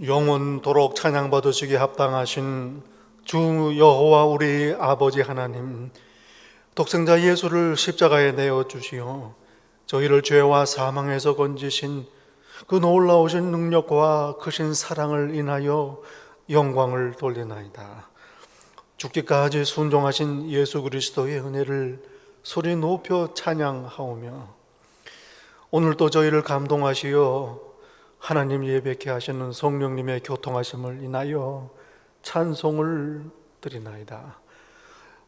영원토록 찬양받으시기에 합당하신 주 여호와 우리 아버지 하나님, 독생자 예수를 십자가에 내어 주시어 저희를 죄와 사망에서 건지신 그 놀라우신 능력과 크신 사랑을 인하여 영광을 돌리나이다. 죽기까지 순종하신 예수 그리스도의 은혜를 소리 높여 찬양하오며, 오늘도 저희를 감동하시어 하나님 예배케 하시는 성령님의 교통하심을 인하여 찬송을 드리나이다.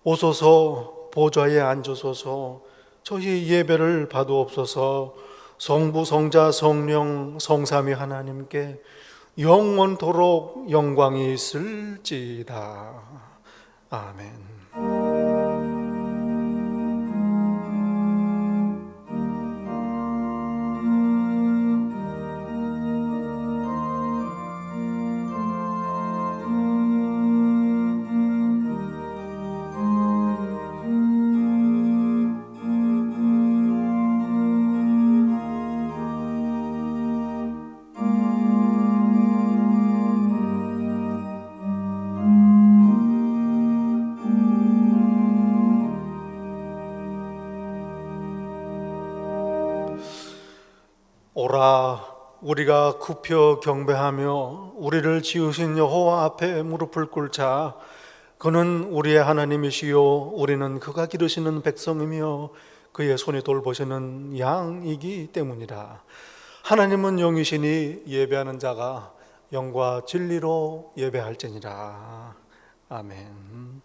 오소서 보좌에 앉으소서 저희 예배를 받으옵소서. 성부 성자 성령 성삼위 하나님께 영원토록 영광이 있을지이다. 아멘. 오라, 우리가 굽혀 경배하며 우리를 지으신 여호와 앞에 무릎을 꿇자. 그는 우리의 하나님이시요 우리는 그가 기르시는 백성이며 그의 손이 돌보시는 양이기 때문이라. 하나님은 영이시니 예배하는 자가 영과 진리로 예배할지니라. 아멘.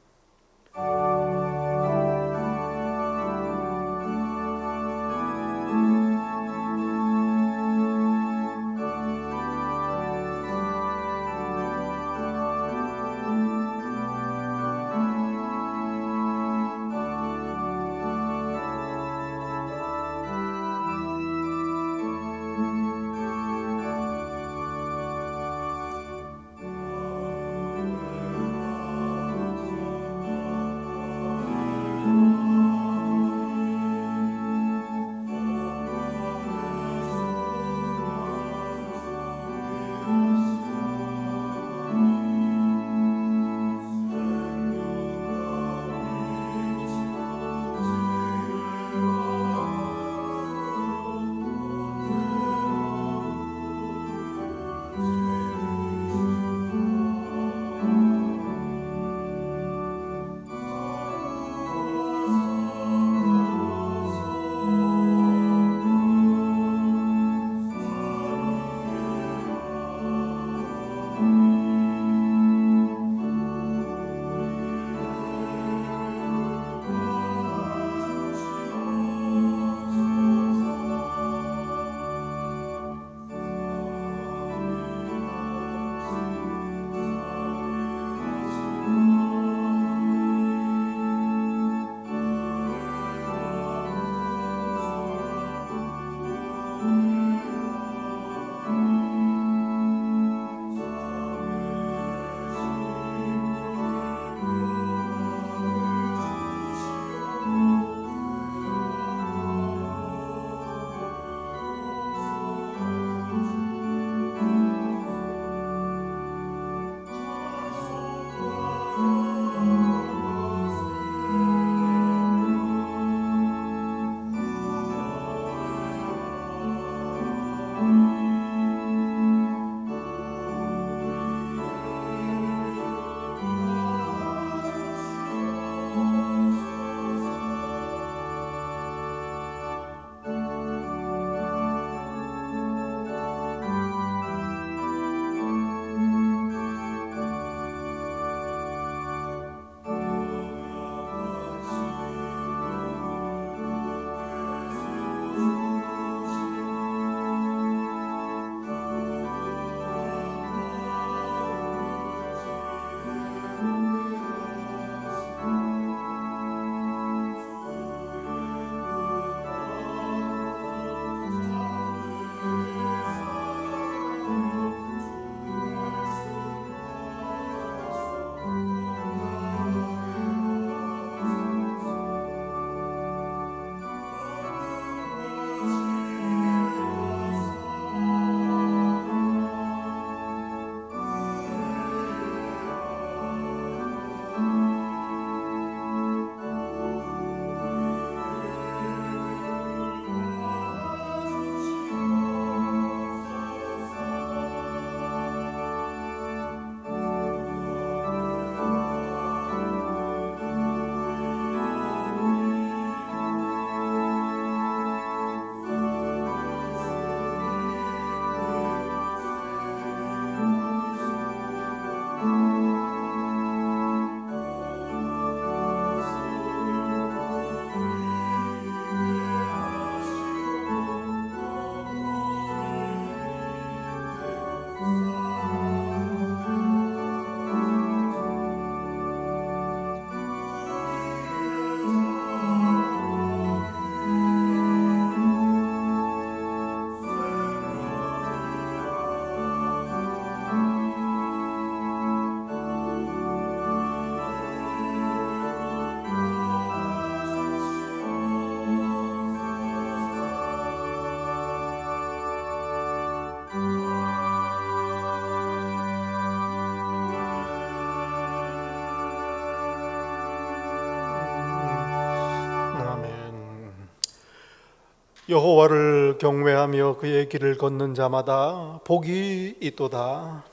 여호와를 경외하며 그의 길을 걷는 자마다 복이 있도다.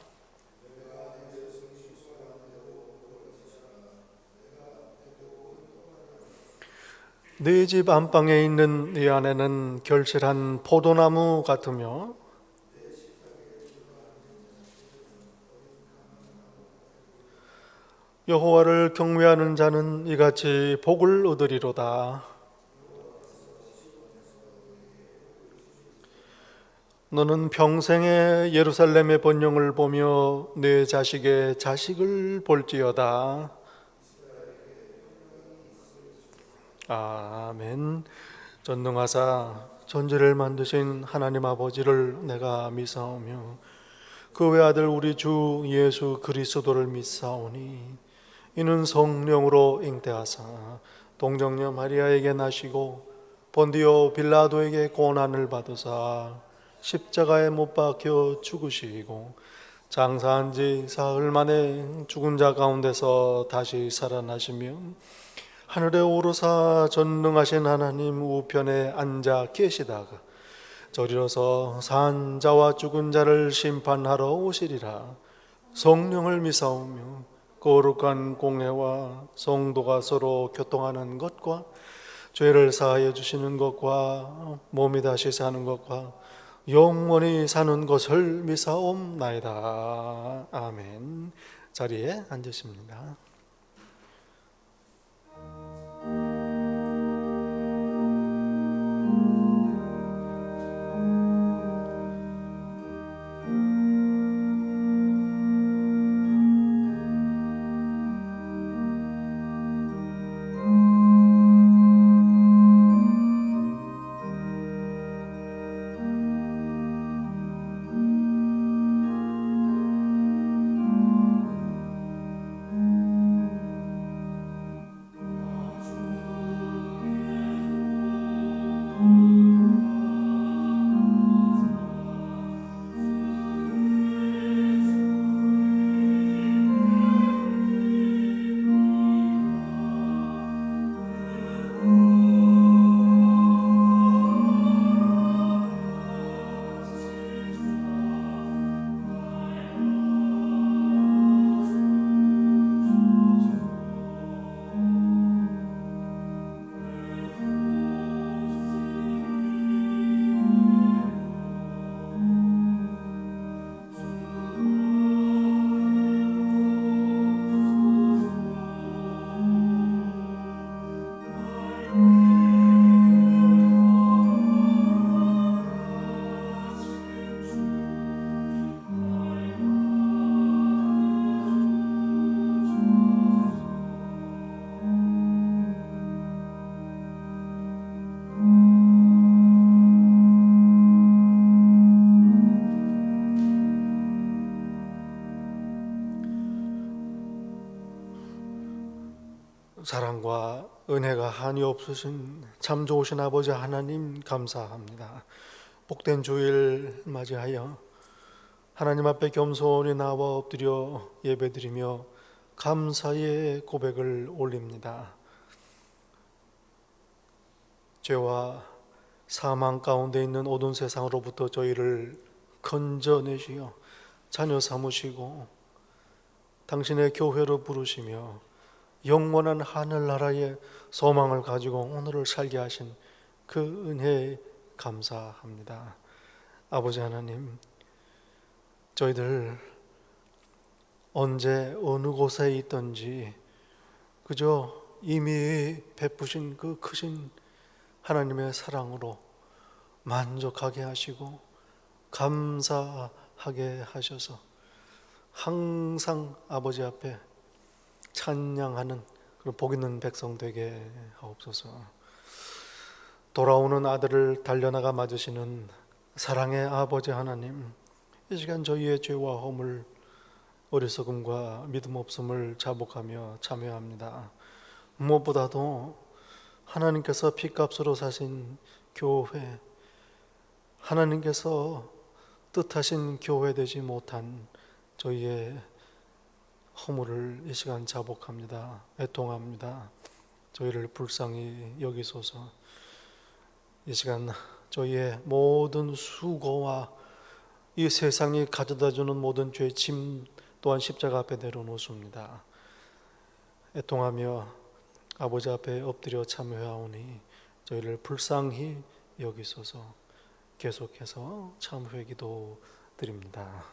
네 집 안방에 있는 네 아내는 결실한 포도나무 같으며 여호와를 경외하는 자는 이같이 복을 얻으리로다. 너는 평생에 예루살렘의 번영을 보며 내 자식의 자식을 볼지어다. 아멘. 전능하사 전지를 만드신 하나님 아버지를 내가 믿사오며 그 외아들 우리 주 예수 그리스도를 믿사오니 이는 성령으로 잉태하사 동정녀 마리아에게 나시고 본디오 빌라도에게 고난을 받으사 십자가에 못 박혀 죽으시고 장사한 지 사흘 만에 죽은 자 가운데서 다시 살아나시며 하늘에 오르사 전능하신 하나님 우편에 앉아 계시다가 저리로서 산 자와 죽은 자를 심판하러 오시리라. 성령을 믿사오며 거룩한 공회와 성도가 서로 교통하는 것과 죄를 사하여 주시는 것과 몸이 다시 사는 것과 영원히 사는 것을 믿사옵나이다. 아멘. 자리에 앉으십니다. 사랑과 은혜가 한이 없으신 참 좋으신 아버지 하나님 감사합니다. 복된 주일 맞이하여 하나님 앞에 겸손히 나와 엎드려 예배드리며 감사의 고백을 올립니다. 죄와 사망 가운데 있는 어두운 세상으로부터 저희를 건져내시어 자녀 삼으시고 당신의 교회로 부르시며 영원한 하늘나라의 소망을 가지고 오늘을 살게 하신 그 은혜에 감사합니다. 아버지 하나님, 저희들 언제 어느 곳에 있든지 그저 이미 베푸신 그 크신 하나님의 사랑으로 만족하게 하시고 감사하게 하셔서 항상 아버지 앞에 찬양하는 그런 복 있는 백성 되게 하옵소서. 돌아오는 아들을 달려나가 맞으시는 사랑의 아버지 하나님, 이 시간 저희의 죄와 허물, 어리석음과 믿음 없음을 자복하며 참여합니다. 무엇보다도 하나님께서 피값으로 사신 교회, 하나님께서 뜻하신 교회 되지 못한 저희의 허물을 이 시간 자복합니다. 애통합니다. 저희를 불쌍히 여기소서. 이 시간 저희의 모든 수고와 이 세상이 가져다주는 모든 죄의 짐 또한 십자가 앞에 내려놓습니다. 애통하며 아버지 앞에 엎드려 참회하오니 저희를 불쌍히 여기소서. 계속해서 참회 기도 드립니다.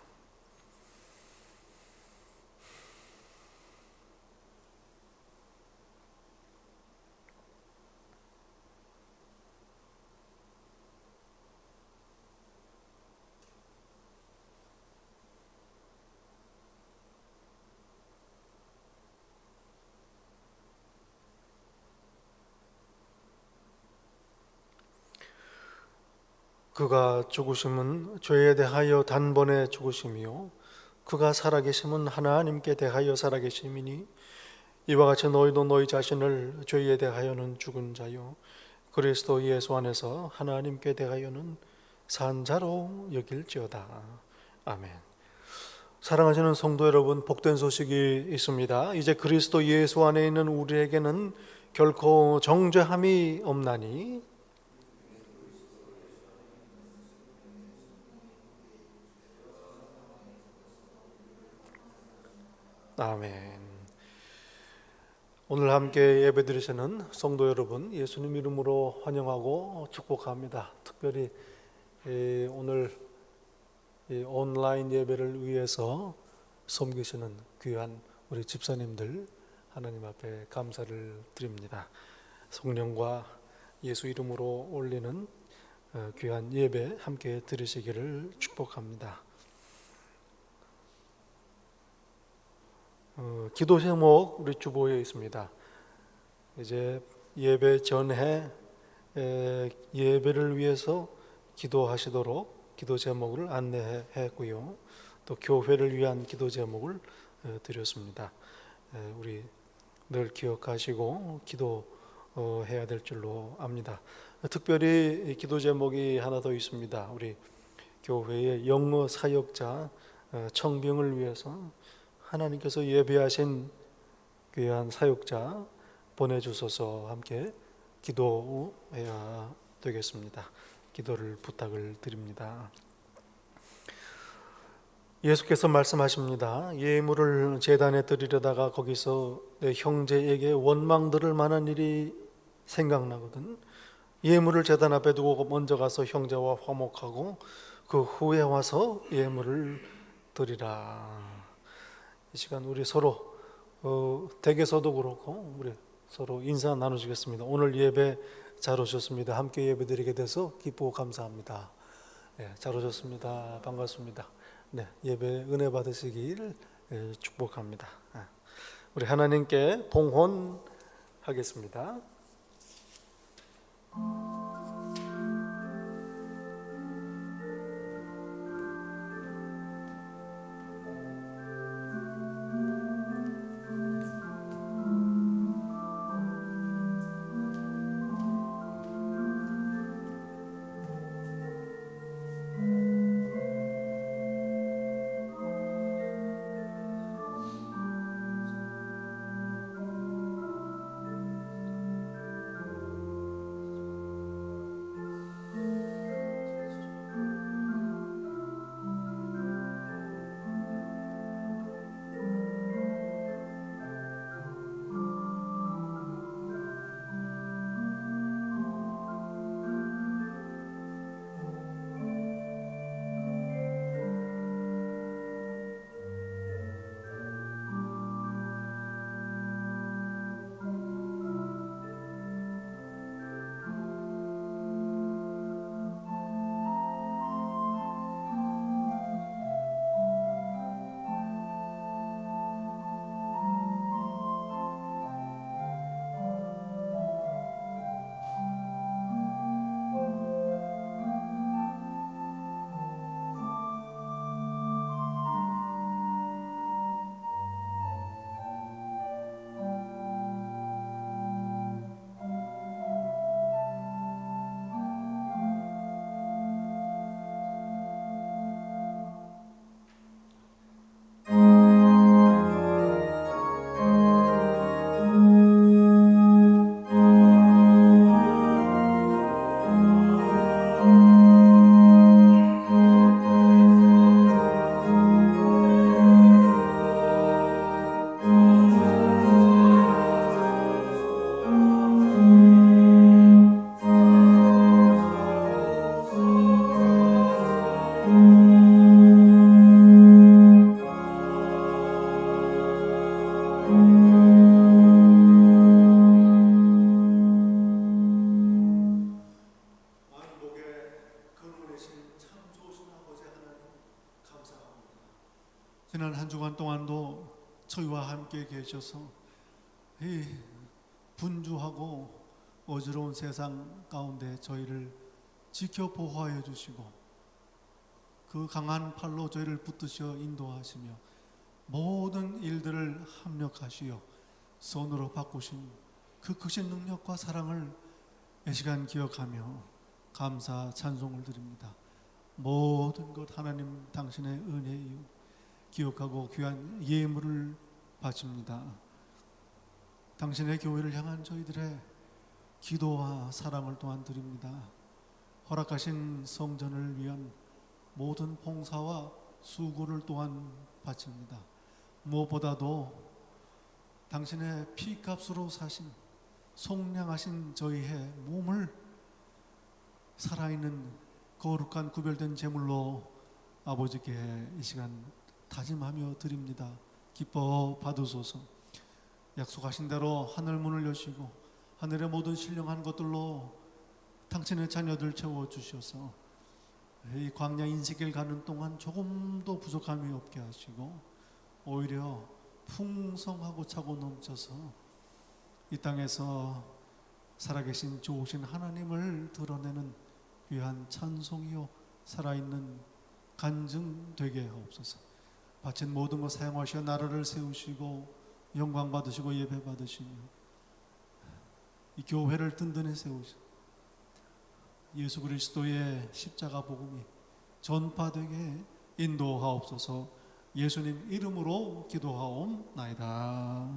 그가 죽으심은 죄에 대하여 단번에 죽으심이요 그가 살아계심은 하나님께 대하여 살아계심이니 이와 같이 너희도 너희 자신을 죄에 대하여는 죽은 자요 그리스도 예수 안에서 하나님께 대하여는 산 자로 여길지어다. 아멘. 사랑하시는 성도 여러분, 복된 소식이 있습니다. 이제 그리스도 예수 안에 있는 우리에게는 결코 정죄함이 없나니 아멘. 오늘 함께 예배드리시는 성도 여러분, 예수님 이름으로 환영하고 축복합니다. 특별히 오늘 온라인 예배를 위해서 섬기시는 귀한 우리 집사님들 하나님 앞에 감사를 드립니다. 성령과 예수 이름으로 올리는 귀한 예배 함께 드리시기를 축복합니다. 기도 제목 우리 주보에 있습니다. 이제 예배 전에 예배를 위해서 기도하시도록 기도 제목을 안내했고요. 또 교회를 위한 기도 제목을 드렸습니다. 우리 늘 기억하시고 기도해야 될 줄로 압니다. 특별히 기도 제목이 하나 더 있습니다. 우리 교회의 영어 사역자 청빙을 위해서 하나님께서 예배하신 귀한 사역자 보내주셔서 함께 기도해야 되겠습니다. 기도를 부탁을 드립니다. 예수께서 말씀하십니다. 예물을 제단에 드리려다가 거기서 내 형제에게 원망 들을 만한 일이 생각나거든. 예물을 제단 앞에 두고 먼저 가서 형제와 화목하고 그 후에 와서 예물을 드리라. 이 시간 우리 서로 댁에서도 그렇고 우리 서로 인사 나누시겠습니다. 오늘 예배 잘 오셨습니다. 함께 예배드리게 돼서 기쁘고 감사합니다. 네, 잘 오셨습니다. 반갑습니다. 네, 예배 은혜 받으시길 축복합니다. 우리 하나님께 봉헌하겠습니다. 지난 한 주간 동안도 저희와 함께 계셔서 이 분주하고 어지러운 세상 가운데 저희를 지켜 보호하여 주시고 그 강한 팔로 저희를 붙드셔 인도하시며 모든 일들을 합력하시어 선으로 바꾸신 그 크신 능력과 사랑을 이 시간 기억하며 감사 찬송을 드립니다. 모든 것 하나님 당신의 은혜이요 기억하고 귀한 예물을 바칩니다. 당신의 교회를 향한 저희들의 기도와 사랑을 또한 드립니다. 허락하신 성전을 위한 모든 봉사와 수고를 또한 바칩니다. 무엇보다도 당신의 피값으로 사신 속량하신 저희의 몸을 살아있는 거룩한 구별된 제물로 아버지께 이 시간 다짐하며 드립니다. 기뻐 받으소서. 약속하신 대로 하늘 문을 여시고 하늘의 모든 신령한 것들로 당신의 자녀들 채워주셔서 이 광야 인생길 가는 동안 조금도 부족함이 없게 하시고 오히려 풍성하고 차고 넘쳐서 이 땅에서 살아계신 좋으신 하나님을 드러내는 귀한 찬송이요 살아있는 간증 되게 하옵소서. 바친 모든 것 사용하시어 나라를 세우시고 영광 받으시고 예배 받으시며 이 교회를 든든히 세우시고 예수 그리스도의 십자가 복음이 전파되게 인도하옵소서. 예수님 이름으로 기도하옵나이다.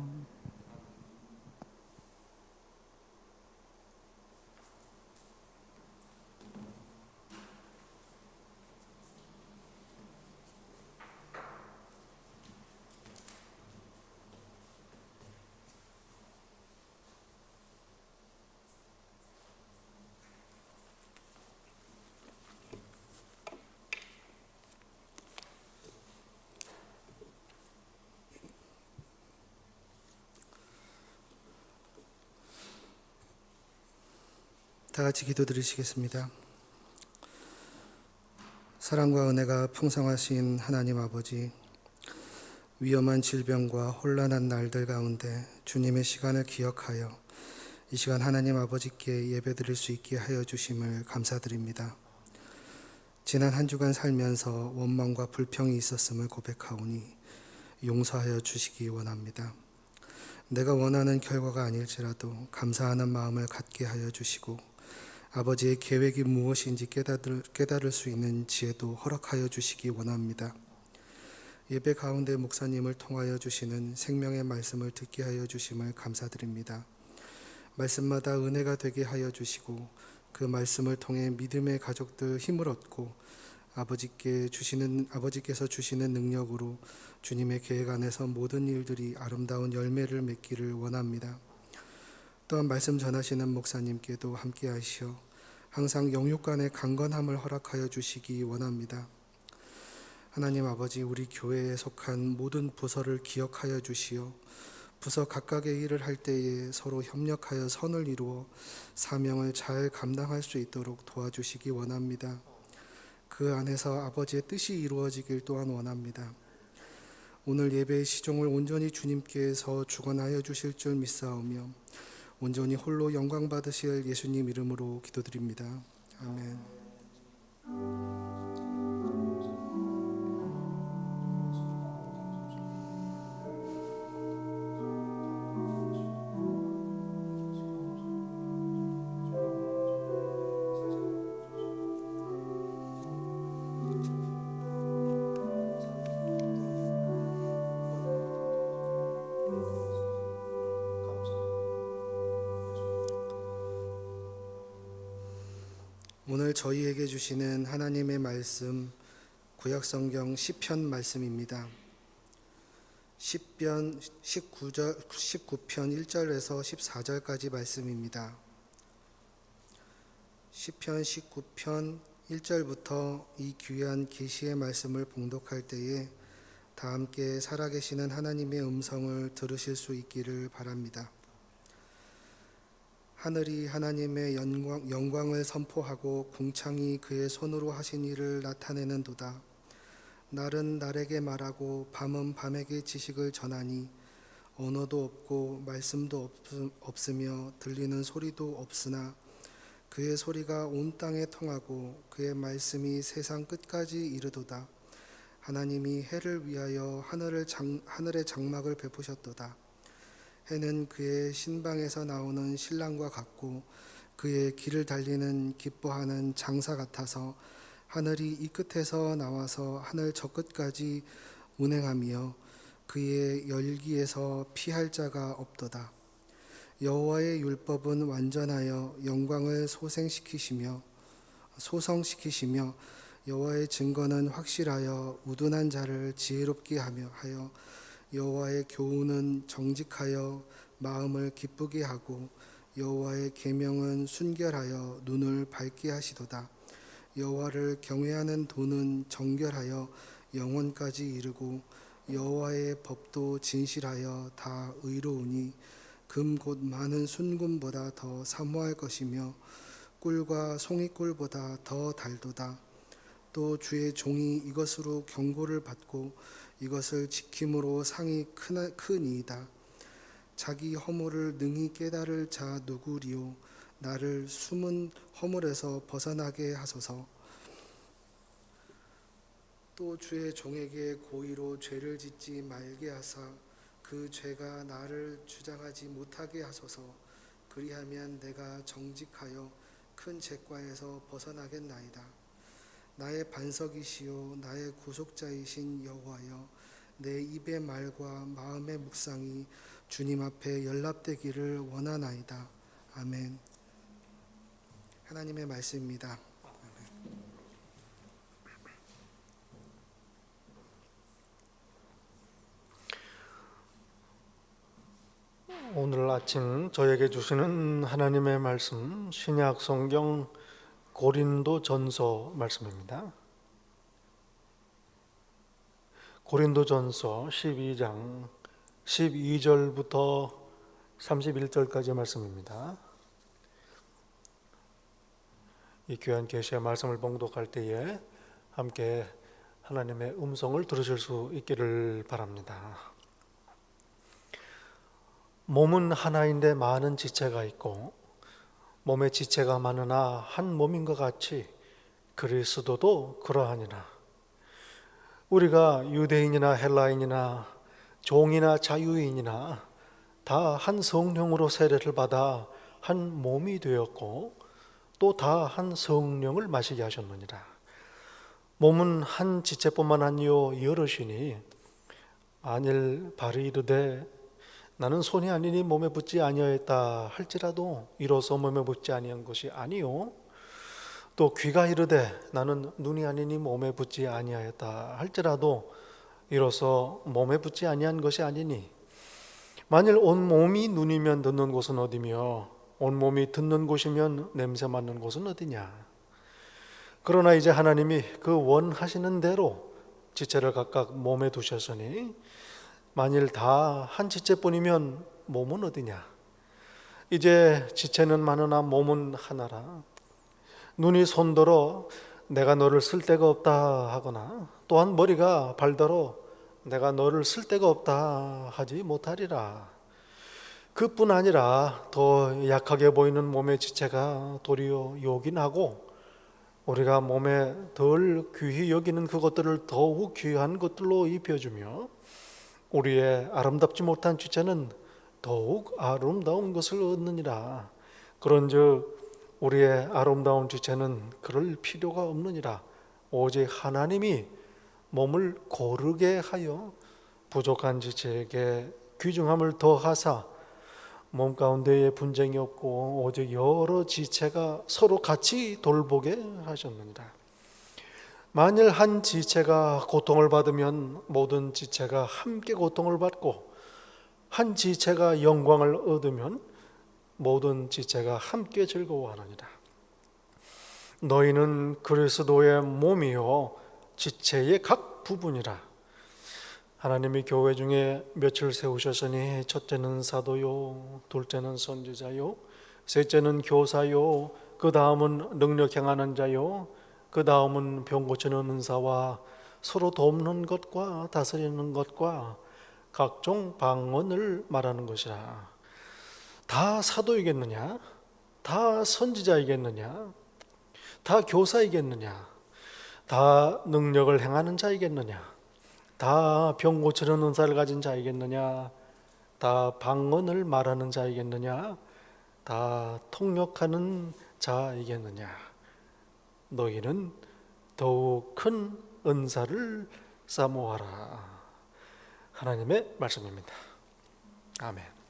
다 같이 기도드리시겠습니다. 사랑과 은혜가 풍성하신 하나님 아버지, 위험한 질병과 혼란한 날들 가운데 주님의 시간을 기억하여 이 시간 하나님 아버지께 예배드릴 수 있게 하여 주심을 감사드립니다. 지난 한 주간 살면서 원망과 불평이 있었음을 고백하오니 용서하여 주시기 원합니다. 내가 원하는 결과가 아닐지라도 감사하는 마음을 갖게 하여 주시고 아버지의 계획이 무엇인지 깨달을 수 있는 지혜도 허락하여 주시기 원합니다. 예배 가운데 목사님을 통하여 주시는 생명의 말씀을 듣게 하여 주심을 감사드립니다. 말씀마다 은혜가 되게 하여 주시고 그 말씀을 통해 믿음의 가족들 힘을 얻고 아버지께서 주시는 능력으로 주님의 계획 안에서 모든 일들이 아름다운 열매를 맺기를 원합니다. 또한 말씀 전하시는 목사님께도 함께 하시어 항상 영육 간의 강건함을 허락하여 주시기 원합니다. 하나님 아버지, 우리 교회에 속한 모든 부서를 기억하여 주시어 부서 각각의 일을 할 때에 서로 협력하여 선을 이루어 사명을 잘 감당할 수 있도록 도와주시기 원합니다. 그 안에서 아버지의 뜻이 이루어지길 또한 원합니다. 오늘 예배의 시종을 온전히 주님께서 주관하여 주실 줄 믿사오며 온전히 홀로 영광 받으실 예수님 이름으로 기도드립니다. 아멘. 오늘 저희에게 주시는 하나님의 말씀, 구약성경 시편 말씀입니다. 시편 19편 1절에서 14절까지 말씀입니다. 시편 19편 1절부터 이 귀한 계시의 말씀을 봉독할 때에 다 함께 살아계시는 하나님의 음성을 들으실 수 있기를 바랍니다. 하늘이 하나님의 영광을 선포하고 궁창이 그의 손으로 하신 일을 나타내는도다. 날은 날에게 말하고 밤은 밤에게 지식을 전하니 언어도 없고 말씀도 없으며 들리는 소리도 없으나 그의 소리가 온 땅에 통하고 그의 말씀이 세상 끝까지 이르도다. 하나님이 해를 위하여 하늘의 장막을 베푸셨도다. 해는 그의 신방에서 나오는 신랑과 같고 그의 길을 달리는 기뻐하는 장사 같아서 하늘이 이 끝에서 나와서 하늘 저 끝까지 운행하며 그의 열기에서 피할 자가 없도다. 여호와의 율법은 완전하여 영광을 소성시키시며 여호와의 증거는 확실하여 우둔한 자를 지혜롭게 하여 여호와의 교훈은 정직하여 마음을 기쁘게 하고 여호와의 계명은 순결하여 눈을 밝게 하시도다. 여호와를 경외하는 도는 정결하여 영혼까지 이르고 여호와의 법도 진실하여 다 의로우니 금 곧 많은 순금보다 더 사모할 것이며 꿀과 송이꿀보다 더 달도다. 또 주의 종이 이것으로 경고를 받고 이것을 지킴으로 상이 크니이다. 자기 허물을 능히 깨달을 자 누구리요. 나를 숨은 허물에서 벗어나게 하소서. 또 주의 종에게 고의로 죄를 짓지 말게 하사 그 죄가 나를 주장하지 못하게 하소서. 그리하면 내가 정직하여 큰 죄과에서 벗어나겠나이다. 나의 반석이시요 나의 구속자이신 여호와여, 내 입의 말과 마음의 묵상이 주님 앞에 연락되기를 원하나이다. 아멘. 하나님의 말씀입니다. 오늘 아침 저에게 주시는 하나님의 말씀, 신약 성경 고린도전서 말씀입니다. 고린도전서 12장 12절부터 31절까지 말씀입니다. 이 귀한 계시의 말씀을 봉독할 때에 함께 하나님의 음성을 들으실 수 있기를 바랍니다. 몸은 하나인데 많은 지체가 있고 몸에 지체가 많으나 한 몸인 것 같이 그리스도도 그러하니라. 우리가 유대인이나 헬라인이나 종이나 자유인이나 다 한 성령으로 세례를 받아 한 몸이 되었고 또 다 한 성령을 마시게 하셨느니라. 몸은 한 지체뿐만 아니요 여럿이니 만일 발이 이르되 나는 손이 아니니 몸에 붙지 아니하였다 할지라도 이로써 몸에 붙지 아니한 것이 아니요, 또 귀가 이르되 나는 눈이 아니니 몸에 붙지 아니하였다 할지라도 이로써 몸에 붙지 아니한 것이 아니니, 만일 온 몸이 눈이면 듣는 곳은 어디며 온 몸이 듣는 곳이면 냄새 맡는 곳은 어디냐. 그러나 이제 하나님이 그 원하시는 대로 지체를 각각 몸에 두셨으니 만일 다 한 지체뿐이면 몸은 어디냐. 이제 지체는 많으나 몸은 하나라. 눈이 손더러 내가 너를 쓸 데가 없다 하거나 또한 머리가 발더러 내가 너를 쓸 데가 없다 하지 못하리라. 그뿐 아니라 더 약하게 보이는 몸의 지체가 도리어 요긴하고 우리가 몸에 덜 귀히 여기는 그것들을 더욱 귀한 것들로 입혀주며 우리의 아름답지 못한 지체는 더욱 아름다운 것을 얻느니라. 그런즉 우리의 아름다운 지체는 그럴 필요가 없느니라. 오직 하나님이 몸을 고르게 하여 부족한 지체에게 귀중함을 더하사 몸 가운데에 분쟁이 없고 오직 여러 지체가 서로 같이 돌보게 하셨느니라. 만일 한 지체가 고통을 받으면 모든 지체가 함께 고통을 받고 한 지체가 영광을 얻으면 모든 지체가 함께 즐거워하느니라. 너희는 그리스도의 몸이요 지체의 각 부분이라. 하나님이 교회 중에 몇을 세우셨으니 첫째는 사도요, 둘째는 선지자요, 셋째는 교사요, 그 다음은 능력 행하는 자요, 그 다음은 병 고치는 은사와 서로 돕는 것과 다스리는 것과 각종 방언을 말하는 것이라. 다 사도이겠느냐? 다 선지자이겠느냐? 다 교사이겠느냐? 다 능력을 행하는 자이겠느냐? 다 병 고치는 은사를 가진 자이겠느냐? 다 방언을 말하는 자이겠느냐? 다 통역하는 자이겠느냐? 너희는 더욱 큰 은사를 사모하라. 하나님의 말씀입니다. 아멘.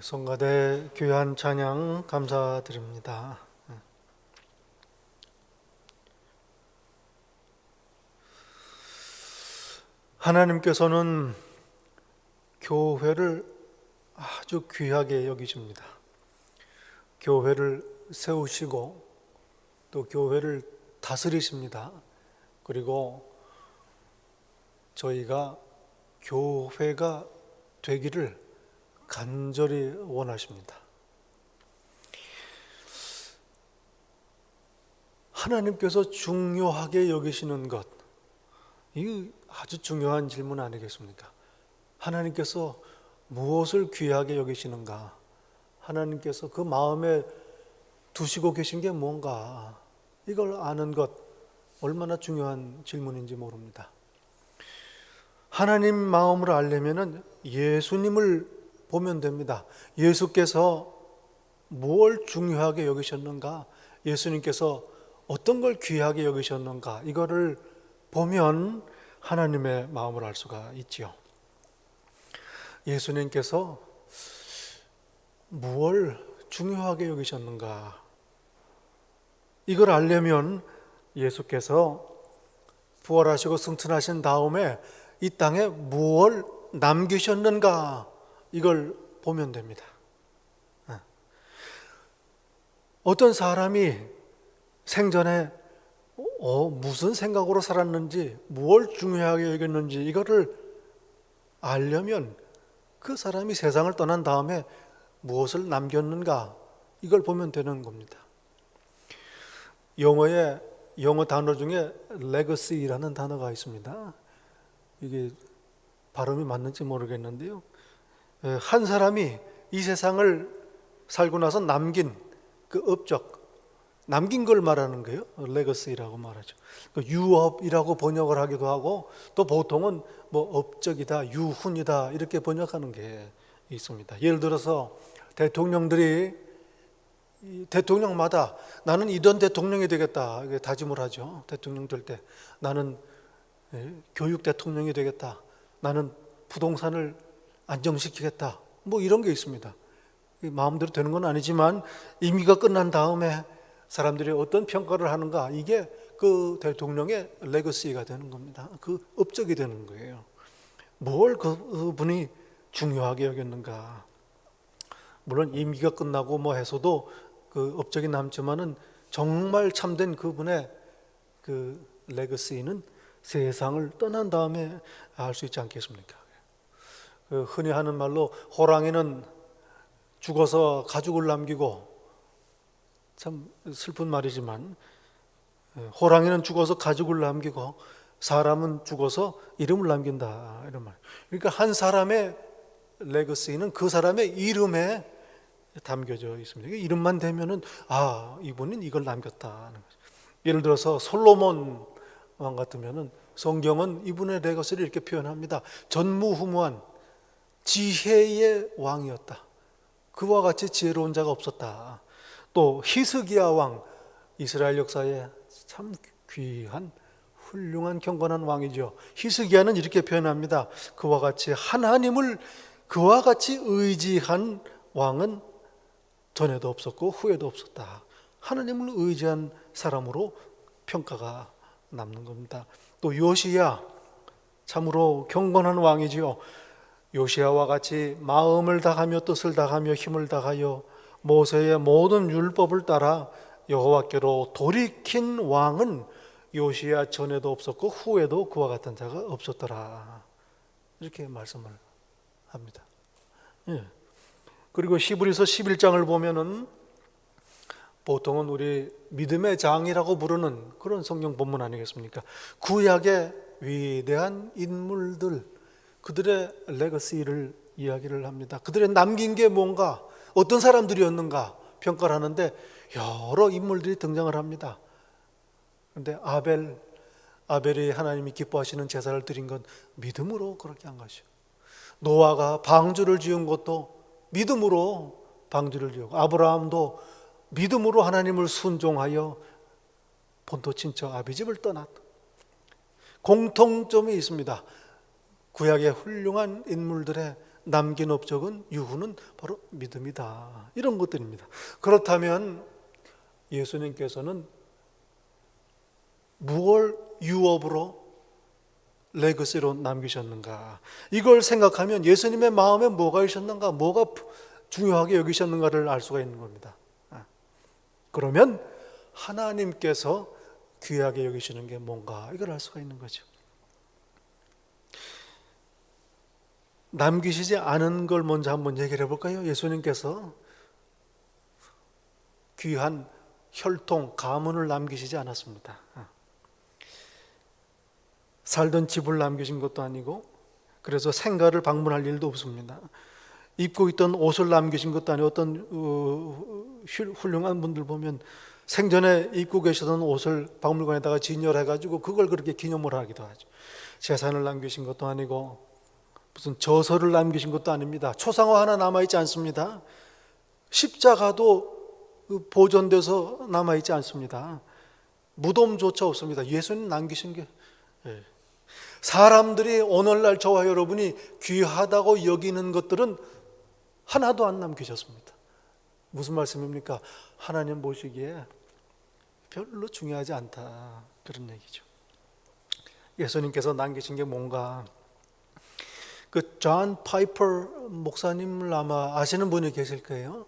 성가대 귀한 찬양 감사드립니다. 하나님께서는 교회를 아주 귀하게 여기십니다. 교회를 세우시고 또 교회를 다스리십니다. 그리고 저희가 교회가 되기를 간절히 원하십니다. 하나님께서 중요하게 여기시는 것, 이 아주 중요한 질문 아니겠습니까? 하나님께서 무엇을 귀하게 여기시는가? 하나님께서 그 마음에 두시고 계신 게 뭔가? 이걸 아는 것 얼마나 중요한 질문인지 모릅니다. 하나님 마음을 알려면은 예수님을 보면 됩니다. 예수께서 무엇을 중요하게 여기셨는가? 예수님께서 어떤 걸 귀하게 여기셨는가? 이거를 보면 하나님의 마음을 알 수가 있지요. 예수님께서 무엇을 중요하게 여기셨는가? 이걸 알려면 예수께서 부활하시고 승천하신 다음에 이 땅에 무엇을 남기셨는가? 이걸 보면 됩니다. 어떤 사람이 생전에 무슨 생각으로 살았는지, 무엇을 중요하게 여겼는지 이거를 알려면 그 사람이 세상을 떠난 다음에 무엇을 남겼는가? 이걸 보면 되는 겁니다. 영어 단어 중에 legacy라는 단어가 있습니다. 이게 발음이 맞는지 모르겠는데요. 한 사람이 이 세상을 살고 나서 남긴 그 업적, 남긴 걸 말하는 거예요. 레거시라고 말하죠. 유업이라고 번역을 하기도 하고, 또 보통은 뭐 업적이다, 유훈이다 이렇게 번역하는 게 있습니다. 예를 들어서 대통령마다 나는 이런 대통령이 되겠다 이렇게 다짐을 하죠. 대통령 될 때 나는 교육 대통령이 되겠다, 나는 부동산을 안정시키겠다, 뭐 이런 게 있습니다. 마음대로 되는 건 아니지만 임기가 끝난 다음에 사람들이 어떤 평가를 하는가, 이게 그 대통령의 레거시가 되는 겁니다. 그 업적이 되는 거예요. 뭘 그분이 중요하게 여겼는가. 물론 임기가 끝나고 뭐 해서도 그 업적이 남지만은 정말 참된 그분의 그 레거시는 세상을 떠난 다음에 알 수 있지 않겠습니까? 흔히 하는 말로 호랑이는 죽어서 가죽을 남기고, 참 슬픈 말이지만 호랑이는 죽어서 가죽을 남기고 사람은 죽어서 이름을 남긴다, 이런 말. 그러니까 한 사람의 레거시는 그 사람의 이름에 담겨져 있습니다. 이름만 되면은 이분은 이걸 남겼다. 예를 들어서 솔로몬 왕 같으면은 성경은 이분의 레거시를 이렇게 표현합니다. 전무후무한 지혜의 왕이었다. 그와 같이 지혜로운 자가 없었다. 또 히스기야 왕, 이스라엘 역사에 참 귀한 훌륭한 경건한 왕이죠. 히스기야는 이렇게 표현합니다. 그와 같이 하나님을 그와 같이 의지한 왕은 전에도 없었고 후에도 없었다. 하나님을 의지한 사람으로 평가가 남는 겁니다. 또 요시야, 참으로 경건한 왕이지요. 요시야와 같이 마음을 다하며 뜻을 다하며 힘을 다하여 모세의 모든 율법을 따라 여호와께로 돌이킨 왕은 요시야 전에도 없었고 후에도 그와 같은 자가 없었더라. 이렇게 말씀을 합니다. 그리고 히브리서 11장을 보면은 보통은 우리 믿음의 장이라고 부르는 그런 성경 본문 아니겠습니까? 구약의 위대한 인물들, 그들의 레거시를 이야기를 합니다. 그들의 남긴 게 뭔가, 어떤 사람들이었는가 평가를 하는데 여러 인물들이 등장을 합니다. 그런데 아벨이 하나님이 기뻐하시는 제사를 드린 건 믿음으로 그렇게 한 것이요. 노아가 방주를 지은 것도 믿음으로 방주를 지었고, 아브라함도 믿음으로 하나님을 순종하여 본토 친척 아비집을 떠났다. 공통점이 있습니다. 구약의 훌륭한 인물들의 남긴 업적은, 유후는 바로 믿음이다. 이런 것들입니다. 그렇다면 예수님께서는 무엇을 유업으로, 레거시로 남기셨는가? 이걸 생각하면 예수님의 마음에 뭐가 있었는가, 뭐가 중요하게 여기셨는가를 알 수가 있는 겁니다. 그러면 하나님께서 귀하게 여기시는 게 뭔가 이걸 알 수가 있는 거죠. 남기시지 않은 걸 먼저 한번 얘기를 해볼까요? 예수님께서 귀한 혈통, 가문을 남기시지 않았습니다. 살던 집을 남기신 것도 아니고, 그래서 생가를 방문할 일도 없습니다. 입고 있던 옷을 남기신 것도 아니고, 어떤 훌륭한 분들 보면 생전에 입고 계시던 옷을 박물관에다가 진열해가지고 그걸 그렇게 기념을 하기도 하죠. 재산을 남기신 것도 아니고 무슨 저서를 남기신 것도 아닙니다. 초상화 하나 남아있지 않습니다. 십자가도 보존돼서 남아있지 않습니다. 무덤조차 없습니다. 예수님 남기신 게, 사람들이 오늘날 저와 여러분이 귀하다고 여기는 것들은 하나도 안 남기셨습니다. 무슨 말씀입니까? 하나님 보시기에 별로 중요하지 않다, 그런 얘기죠. 예수님께서 남기신 게 뭔가, 그 존 파이퍼 목사님을 아마 아시는 분이 계실 거예요.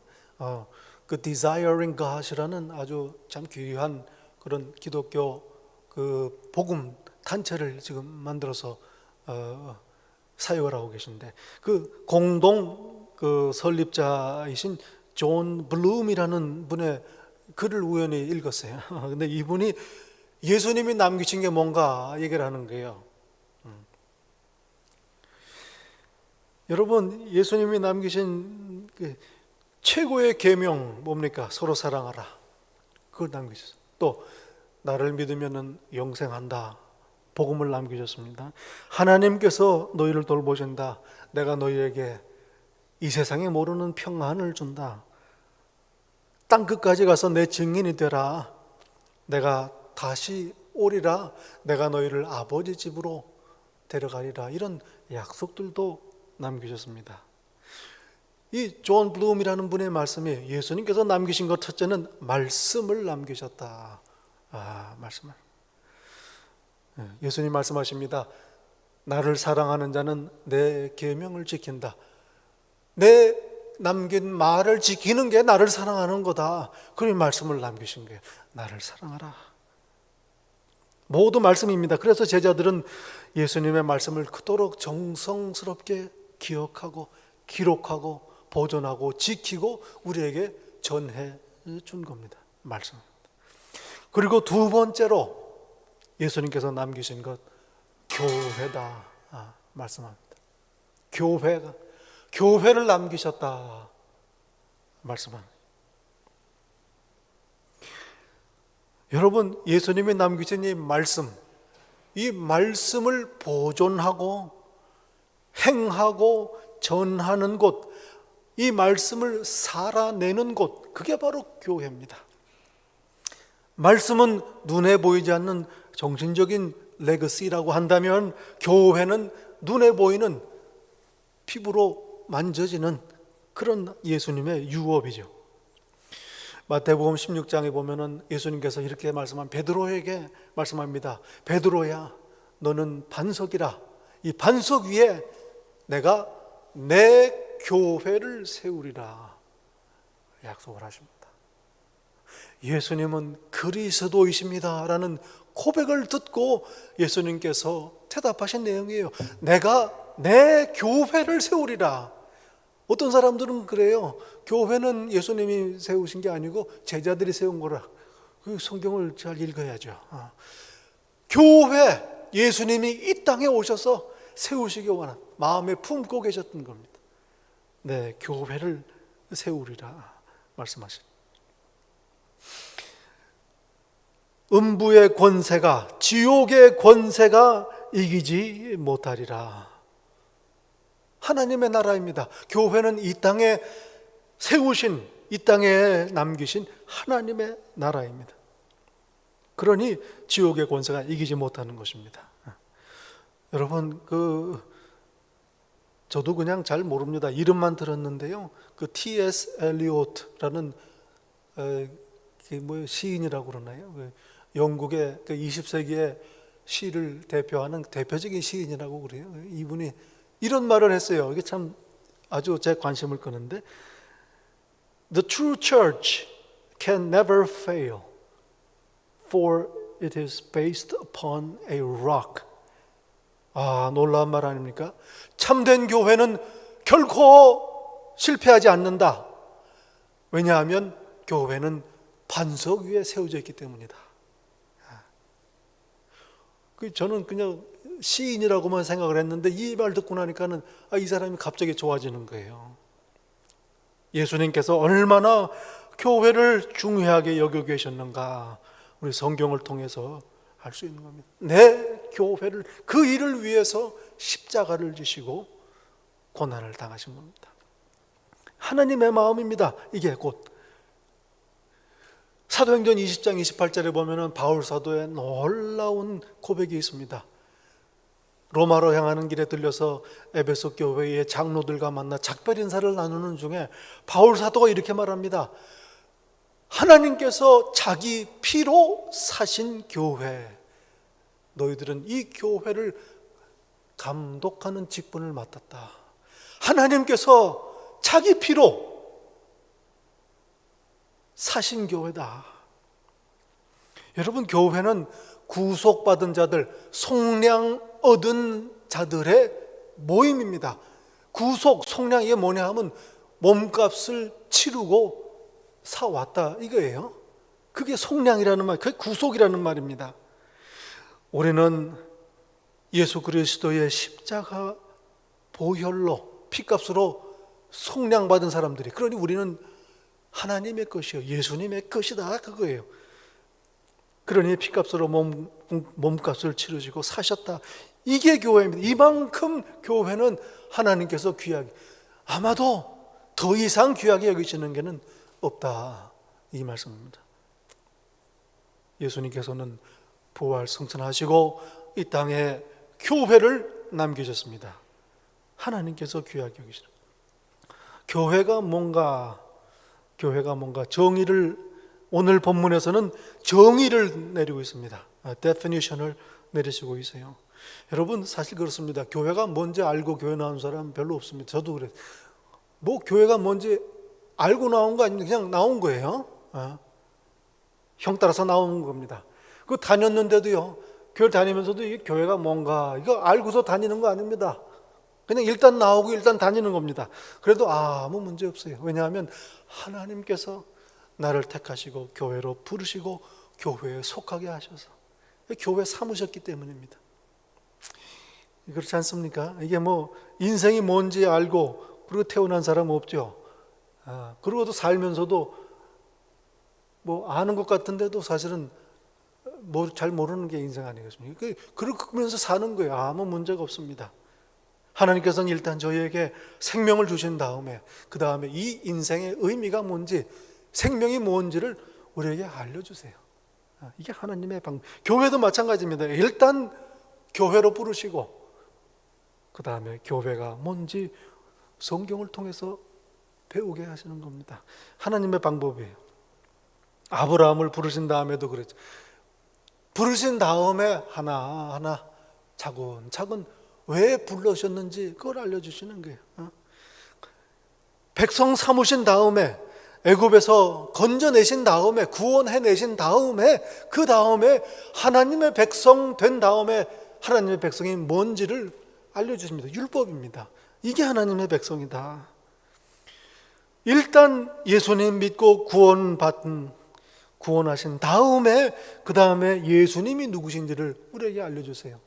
그 Desiring God이라는 아주 참 귀한 그런 기독교 그 복음 단체를 지금 만들어서 사역을 하고 계신데, 그 공동 그 설립자이신 존 블룸이라는 분의 글을 우연히 읽었어요. 근데 이분이 예수님이 남기신 게 뭔가 얘기를 하는 거예요. 여러분, 예수님이 남기신 그 최고의 계명 뭡니까? 서로 사랑하라. 그걸 남기셨어요. 또 나를 믿으면은 영생한다. 복음을 남기셨습니다. 하나님께서 너희를 돌보신다. 내가 너희에게 이 세상에 모르는 평안을 준다. 땅 끝까지 가서 내 증인이 되라. 내가 다시 오리라. 내가 너희를 아버지 집으로 데려가리라. 이런 약속들도 남기셨습니다. 이 존 블룸이라는 분의 말씀이, 예수님께서 남기신 것 첫째는 말씀을 남기셨다. 말씀을. 예수님 말씀하십니다. 나를 사랑하는 자는 내 계명을 지킨다. 내 남긴 말을 지키는 게 나를 사랑하는 거다. 그런 말씀을 남기신 거예요. 나를 사랑하라. 모두 말씀입니다. 그래서 제자들은 예수님의 말씀을 그토록 정성스럽게 기억하고 기록하고 보존하고 지키고 우리에게 전해 준 겁니다. 말씀입니다. 그리고 두 번째로 예수님께서 남기신 것, 교회다. 말씀합니다. 교회를 남기셨다. 말씀합니다. 여러분, 예수님이 남기신 이 말씀을 보존하고 행하고 전하는 곳, 이 말씀을 살아내는 곳, 그게 바로 교회입니다. 말씀은 눈에 보이지 않는 정신적인 레거시라고 한다면, 교회는 눈에 보이는 피부로 만져지는 그런 예수님의 유업이죠. 마태복음 16장에 보면은 예수님께서 이렇게 베드로에게 말씀합니다. 베드로야, 너는 반석이라. 이 반석 위에 내가 내 교회를 세우리라 약속을 하십니다. 예수님은 그리스도이십니다 라는 고백을 듣고 예수님께서 대답하신 내용이에요. 내가 내 교회를 세우리라. 어떤 사람들은 그래요. 교회는 예수님이 세우신 게 아니고 제자들이 세운 거라. 그 성경을 잘 읽어야죠. 교회, 예수님이 이 땅에 오셔서 세우시기 원한, 마음에 품고 계셨던 겁니다. 네, 교회를 세우리라 말씀하십니다. 음부의 권세가, 지옥의 권세가 이기지 못하리라. 하나님의 나라입니다. 교회는 이 땅에 세우신, 이 땅에 남기신 하나님의 나라입니다. 그러니 지옥의 권세가 이기지 못하는 것입니다. 여러분, 저도 그냥 잘 모릅니다. 이름만 들었는데요. T.S. 엘리오트라는 시인이라고 그러나요? 영국의 20세기의 시를 대표하는 대표적인 시인이라고 그래요. 이분이 이런 말을 했어요. 이게 참 아주 제 관심을 끄는데, The true church can never fail, for it is based upon a rock. 아, 놀라운 말 아닙니까? 참된 교회는 결코 실패하지 않는다. 왜냐하면 교회는 반석 위에 세워져 있기 때문이다. 저는 그냥 시인이라고만 생각을 했는데 이 말 듣고 나니까는 이 사람이 갑자기 좋아지는 거예요. 예수님께서 얼마나 교회를 중요하게 여겨 계셨는가 우리 성경을 통해서 알 수 있는 겁니다. 내 교회를, 그 일을 위해서 십자가를 지시고 고난을 당하신 겁니다. 하나님의 마음입니다. 이게 곧 사도행전 20장 28절에 보면은 바울 사도의 놀라운 고백이 있습니다. 로마로 향하는 길에 들려서 에베소 교회의 장로들과 만나 작별 인사를 나누는 중에 바울 사도가 이렇게 말합니다. 하나님께서 자기 피로 사신 교회, 너희들은 이 교회를 감독하는 직분을 맡았다. 하나님께서 자기 피로 사신 교회다. 여러분, 교회는 구속받은 자들, 속량 얻은 자들의 모임입니다. 구속, 속량, 이게 뭐냐 하면 몸값을 치르고 사왔다 이거예요. 그게 속량이라는 말, 그게 구속이라는 말입니다. 우리는 예수 그리스도의 십자가 보혈로, 피값으로 속량받은 사람들이, 그러니 우리는 하나님의 것이요, 예수님의 것이다 그거예요. 그러니 피값으로 몸값을 치르시고 사셨다. 이게 교회입니다. 이만큼 교회는 하나님께서 귀하게, 아마도 더 이상 귀하게 여기시는 게는 없다 이 말씀입니다. 예수님께서는 부활 승천하시고 이 땅에 교회를 남기셨습니다. 하나님께서 귀하게 여기시는, 교회가 뭔가 정의를, 오늘 본문에서는 정의를 내리고 있습니다. definition을 내리시고 있어요. 여러분, 사실 그렇습니다. 교회가 뭔지 알고 교회 나온 사람 별로 없습니다. 저도 그래요. 뭐 교회가 뭔지 알고 나온 거 아닙니까? 그냥 나온 거예요. 형 따라서 나온 겁니다. 그 다녔는데도요, 교회 다니면서도 이 교회가 뭔가 이거 알고서 다니는 거 아닙니다. 그냥 일단 나오고 일단 다니는 겁니다. 그래도 아무 문제 없어요. 왜냐하면 하나님께서 나를 택하시고 교회로 부르시고 교회에 속하게 하셔서 교회 삼으셨기 때문입니다. 그렇지 않습니까? 이게 뭐 인생이 뭔지 알고 그리고 태어난 사람 없죠. 그러고도 살면서도 뭐 아는 것 같은데도 사실은 뭐 잘 모르는 게 인생 아니겠습니까? 그러면서 사는 거예요. 아무 문제가 없습니다. 하나님께서는 일단 저희에게 생명을 주신 다음에, 그 다음에 이 인생의 의미가 뭔지, 생명이 뭔지를 우리에게 알려주세요. 이게 하나님의 방법. 교회도 마찬가지입니다. 일단 교회로 부르시고 그 다음에 교회가 뭔지 성경을 통해서 배우게 하시는 겁니다. 하나님의 방법이에요. 아브라함을 부르신 다음에도 그랬죠. 부르신 다음에 하나하나 차근차근 왜 불러셨는지 그걸 알려주시는 거예요. 백성 삼으신 다음에, 애굽에서 건져내신 다음에, 구원해내신 다음에, 그 다음에 하나님의 백성 된 다음에 하나님의 백성이 뭔지를 알려주십니다. 율법입니다. 이게 하나님의 백성이다. 일단 예수님 믿고 구원하신 다음에, 그 다음에 예수님이 누구신지를 우리에게 알려주세요.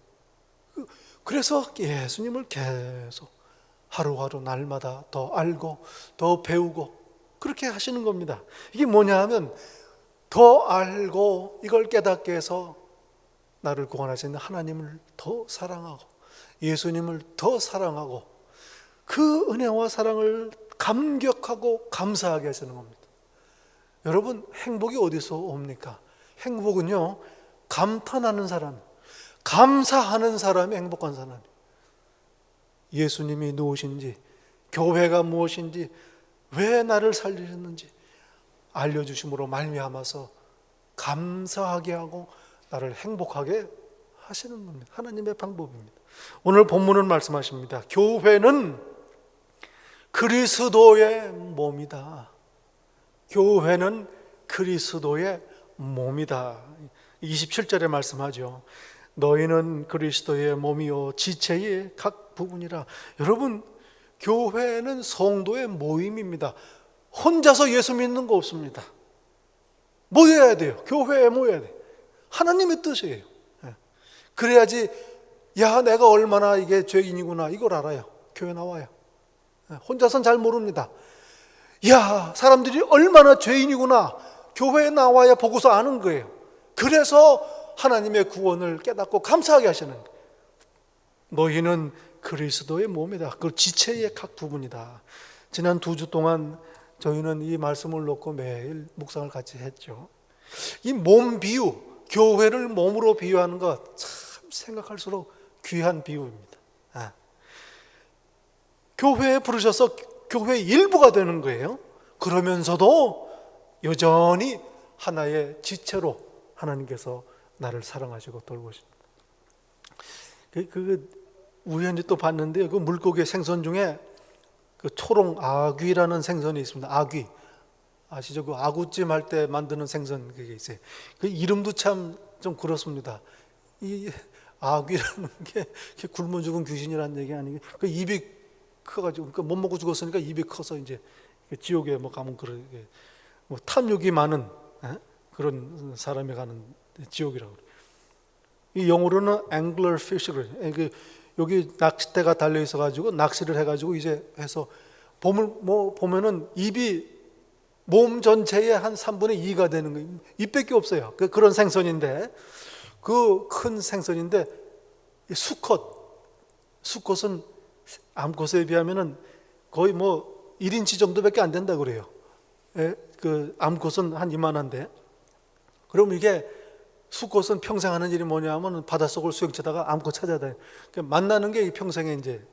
그래서 예수님을 계속 하루하루 날마다 더 알고 더 배우고 그렇게 하시는 겁니다. 이게 뭐냐 하면 더 알고 이걸 깨닫게 해서 나를 구원하시는 하나님을 더 사랑하고 예수님을 더 사랑하고 그 은혜와 사랑을 감격하고 감사하게 하시는 겁니다. 여러분, 행복이 어디서 옵니까? 행복은요, 감탄하는 사람, 감사하는 사람이 행복한 사람이에요. 예수님이 누구신지, 교회가 무엇인지, 왜 나를 살리셨는지 알려주심으로 말미암아서 감사하게 하고 나를 행복하게 하시는 겁니다. 하나님의 방법입니다. 오늘 본문은 말씀하십니다. 교회는 그리스도의 몸이다. 교회는 그리스도의 몸이다. 27절에 말씀하죠. 너희는 그리스도의 몸이요 지체의 각 부분이라. 여러분, 교회는 성도의 모임입니다. 혼자서 예수 믿는 거 없습니다. 모여야 돼요. 교회에 모여야 돼요. 하나님의 뜻이에요. 그래야지 야, 내가 얼마나 이게 죄인이구나 이걸 알아요. 교회 나와요. 혼자서는 잘 모릅니다. 야, 사람들이 얼마나 죄인이구나 교회에 나와야 보고서 아는 거예요. 그래서 하나님의 구원을 깨닫고 감사하게 하시는 거예요. 너희는 그리스도의 몸이다. 그 지체의 각 부분이다. 지난 2주 동안 저희는 이 말씀을 놓고 매일 묵상을 같이 했죠. 이 몸 비유, 교회를 몸으로 비유하는 것 참 생각할수록 귀한 비유입니다. 교회에 부르셔서 교회의 일부가 되는 거예요. 그러면서도 여전히 하나의 지체로 하나님께서 나를 사랑하시고 돌보십니다. 우연히 또 봤는데요. 그 물고기 생선 중에 그 초롱 아귀라는 생선이 있습니다. 아귀 아시죠? 그 아구찜 할 때 만드는 생선 그게 있어요. 그 이름도 참 좀 그렇습니다. 이 아귀라는 게 굶어 죽은 귀신이라는 얘기 아니에요. 그 입이 커가지고 그러니까 못 먹고 죽었으니까 입이 커서 이제 지옥에 뭐 가면 그러게 뭐 탐욕이 많은 그런 사람이 가는 지옥이라고 그래요. 이 영어로는 angler fish를 여기 낚싯대가 달려 있어 가지고 낚시를 해 가지고 이제 해서 봄을 뭐 보면은 입이 몸 전체의 한 3분의 2가 되는 거예요. 입밖에 없어요. 그런 생선인데 그 큰 생선인데 수컷은 암컷에 비하면은 거의 뭐 1인치 정도밖에 안 된다 그래요. 그 암컷은 한 이만한데 그럼 이게 수컷은 평생 하는 일이 뭐냐면 바닷속을 수영치다가 암컷 찾아다녀요. 그러니까 만나는 게 평생의 이제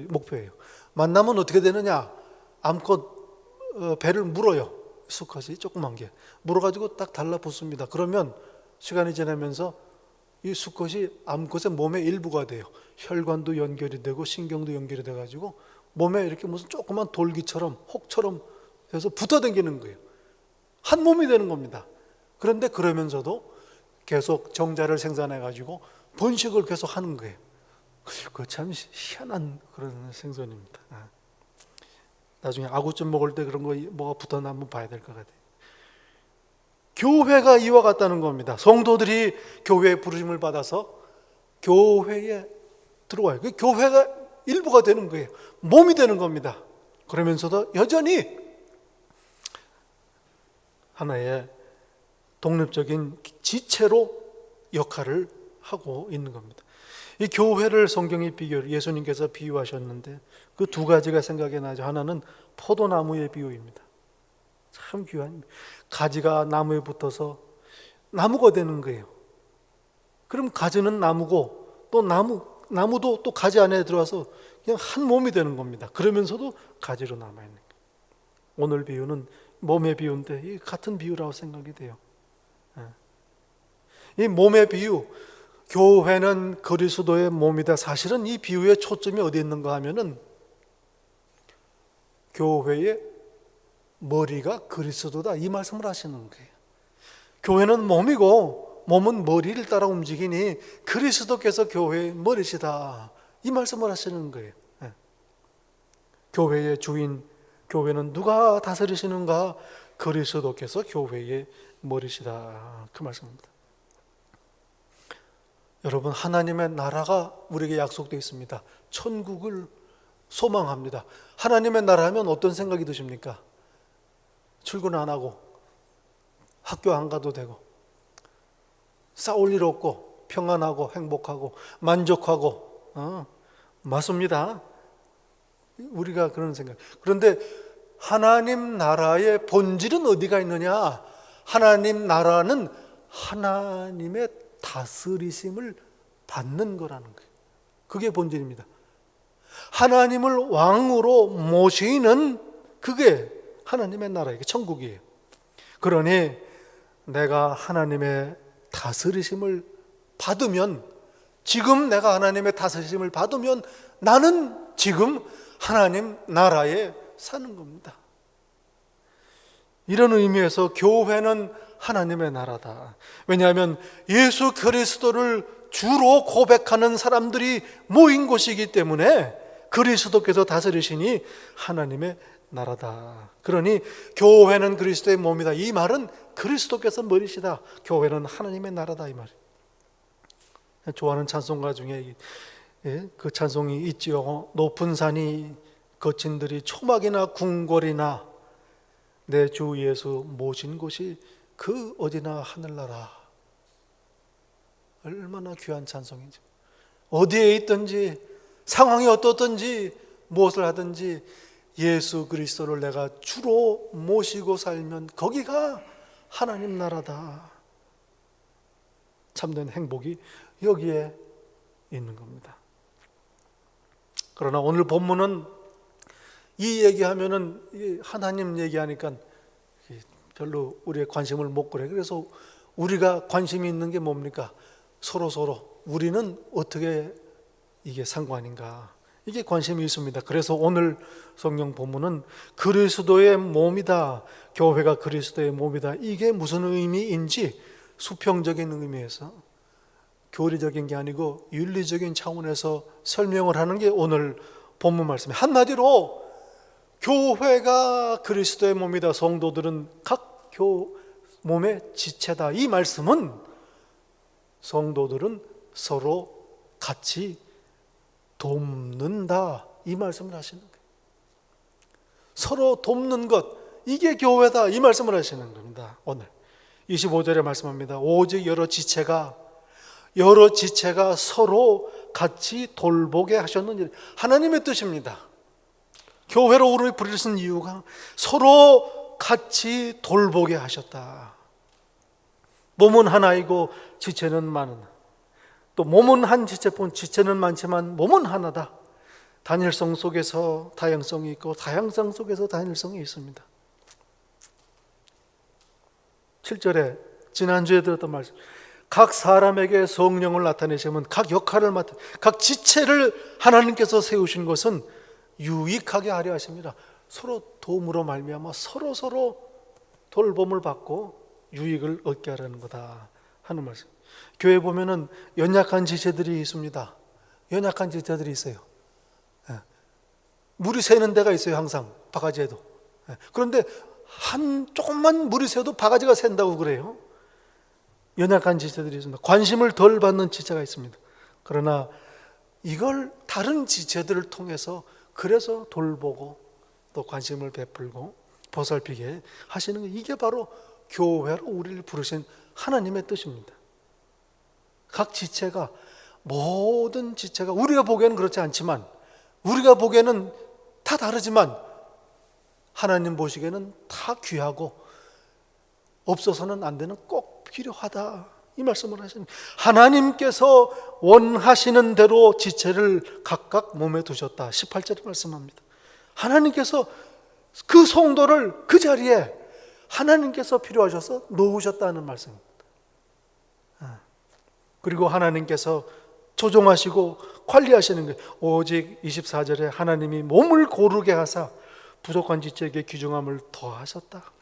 목표예요. 만나면 어떻게 되느냐? 암컷 배를 물어요. 수컷이 조그만 게 물어가지고 딱 달라붙습니다. 그러면 시간이 지나면서 이 수컷이 암컷의 몸의 일부가 돼요. 혈관도 연결이 되고 신경도 연결이 돼가지고 몸에 이렇게 무슨 조그만 돌기처럼 혹처럼 해서 붙어다니는 거예요. 한 몸이 되는 겁니다. 그런데 그러면서도 계속 정자를 생산해가지고 번식을 계속 하는 거예요. 그거 참 희한한 그런 생선입니다. 나중에 아구찜 먹을 때 그런 거 뭐가 붙었나 한번 봐야 될 것 같아요. 교회가 이와 같다는 겁니다. 성도들이 교회의 부르심을 받아서 교회에 들어와요. 그 교회가 일부가 되는 거예요. 몸이 되는 겁니다. 그러면서도 여전히 하나의 독립적인 지체로 역할을 하고 있는 겁니다. 이 교회를 성경이 예수님께서 비유하셨는데 그 2가지가 생각이 나죠. 하나는 포도나무의 비유입니다. 참 귀한 가지가 나무에 붙어서 나무가 되는 거예요. 그럼 가지는 나무고 또 나무도 또 가지 안에 들어와서 그냥 한 몸이 되는 겁니다. 그러면서도 가지로 남아있는 거예요. 오늘 비유는 몸의 비유인데 이 같은 비유라고 생각이 돼요. 이 몸의 비유, 교회는 그리스도의 몸이다. 사실은 이 비유의 초점이 어디 있는가 하면은 교회의 머리가 그리스도다 이 말씀을 하시는 거예요. 교회는 몸이고 몸은 머리를 따라 움직이니 그리스도께서 교회의 머리시다 이 말씀을 하시는 거예요. 교회의 주인, 교회는 누가 다스리시는가? 그리스도께서 교회의 머리시다 그 말씀입니다. 여러분, 하나님의 나라가 우리에게 약속되어 있습니다. 천국을 소망합니다. 하나님의 나라 하면 어떤 생각이 드십니까? 출근 안 하고 학교 안 가도 되고 싸울 일 없고 평안하고 행복하고 만족하고 맞습니다. 우리가 그런 생각. 그런데 하나님 나라의 본질은 어디가 있느냐? 하나님 나라는 하나님의 다스리심을 받는 거라는 거예요. 그게 본질입니다. 하나님을 왕으로 모시는 그게 하나님의 나라이고 천국이에요. 그러니 내가 하나님의 다스리심을 받으면, 지금 내가 하나님의 다스리심을 받으면 나는 지금 하나님 나라에 사는 겁니다. 이런 의미에서 교회는 하나님의 나라다. 왜냐하면 예수 그리스도를 주로 고백하는 사람들이 모인 곳이기 때문에 그리스도께서 다스리시니 하나님의 나라다. 그러니 교회는 그리스도의 몸이다. 이 말은 그리스도께서 머리시다. 교회는 하나님의 나라다. 이 말. 좋아하는 찬송가 중에 그 찬송이 있지요. 높은 산이 거친들이 초막이나 궁궐이나 내 주 예수 모신 곳이 그 어디나 하늘나라. 얼마나 귀한 찬송인지. 어디에 있든지 상황이 어떻든지 무엇을 하든지 예수 그리스도를 내가 주로 모시고 살면 거기가 하나님 나라다. 참된 행복이 여기에 있는 겁니다. 그러나 오늘 본문은 이 얘기하면은 하나님 얘기하니까 별로 우리의 관심을 못 끌어요. 그래서 우리가 관심이 있는 게 뭡니까? 서로 우리는 어떻게 이게 상관인가? 이게 관심이 있습니다. 그래서 오늘 성경 본문은 그리스도의 몸이다. 교회가 그리스도의 몸이다. 이게 무슨 의미인지 수평적인 의미에서 교리적인 게 아니고 윤리적인 차원에서 설명을 하는 게 오늘 본문 말씀이에요. 한마디로 교회가 그리스도의 몸이다. 성도들은 각 몸의 지체다. 이 말씀은 성도들은 서로 같이 돕는다. 이 말씀을 하시는 거예요. 서로 돕는 것, 이게 교회다. 이 말씀을 하시는 겁니다. 오늘 25절에 말씀합니다. 오직 여러 지체가 서로 같이 돌보게 하셨느니라. 하나님의 뜻입니다. 교회로 우리를 부르신 이유가 서로 같이 돌보게 하셨다. 몸은 하나이고 지체는 많은, 또 몸은 한 지체뿐 지체는 많지만 몸은 하나다. 단일성 속에서 다양성이 있고 다양성 속에서 단일성이 있습니다. 7절에 지난주에 들었던 말씀, 각 사람에게 성령을 나타내시면 각 역할을 맡아 각 지체를 하나님께서 세우신 것은 유익하게 하려 하십니다. 서로 도움으로 말미암아 서로 돌봄을 받고 유익을 얻게 하라는 거다 하는 말씀. 교회 보면은 연약한 지체들이 있습니다. 연약한 지체들이 있어요. 물이 새는 데가 있어요. 항상 바가지에도. 그런데 조금만 물이 새도 바가지가 샌다고 그래요. 연약한 지체들이 있습니다. 관심을 덜 받는 지체가 있습니다. 그러나 이걸 다른 지체들을 통해서 그래서 돌보고 또 관심을 베풀고 보살피게 하시는 게, 이게 바로 교회로 우리를 부르신 하나님의 뜻입니다. 각 지체가, 모든 지체가 우리가 보기에는 그렇지 않지만, 우리가 보기에는 다 다르지만 하나님 보시기에는 다 귀하고 없어서는 안 되는, 꼭 필요하다. 이 말씀을 하시는, 하나님께서 원하시는 대로 지체를 각각 몸에 두셨다. 18절에 말씀합니다. 하나님께서 그 성도를 그 자리에 하나님께서 필요하셔서 놓으셨다는 말씀입니다. 그리고 하나님께서 조종하시고 관리하시는 거예요. 오직 24절에 하나님이 몸을 고르게 하사 부족한 지체에게 귀중함을 더하셨다.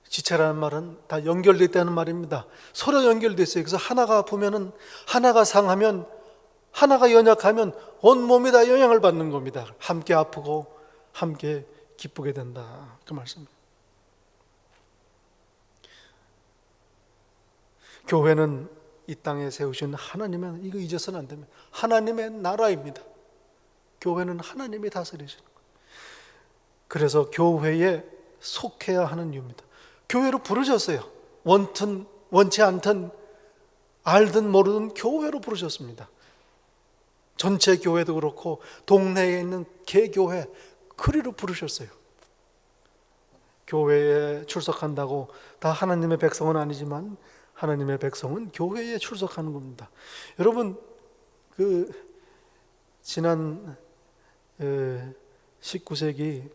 지체라는 말은 다 연결되어 있다는 말입니다. 서로 연결되어 있어요. 그래서 하나가 아프면은, 하나가 상하면, 하나가 연약하면 온몸이 다 영향을 받는 겁니다. 함께 아프고 함께 기쁘게 된다. 그 말씀입니다. 교회는 이 땅에 세우신 하나님의, 이거 잊어서는 안 됩니다. 하나님의 나라입니다. 교회는 하나님이 다스리시는 거예요. 그래서 교회에 속해야 하는 이유입니다. 교회로 부르셨어요. 원치 않든 알든 모르든 교회로 부르셨습니다. 전체 교회도 그렇고 동네에 있는 개교회, 그리로 부르셨어요. 교회에 출석한다고 다 하나님의 백성은 아니지만 하나님의 백성은 교회에 출석하는 겁니다. 여러분, 지난 19세기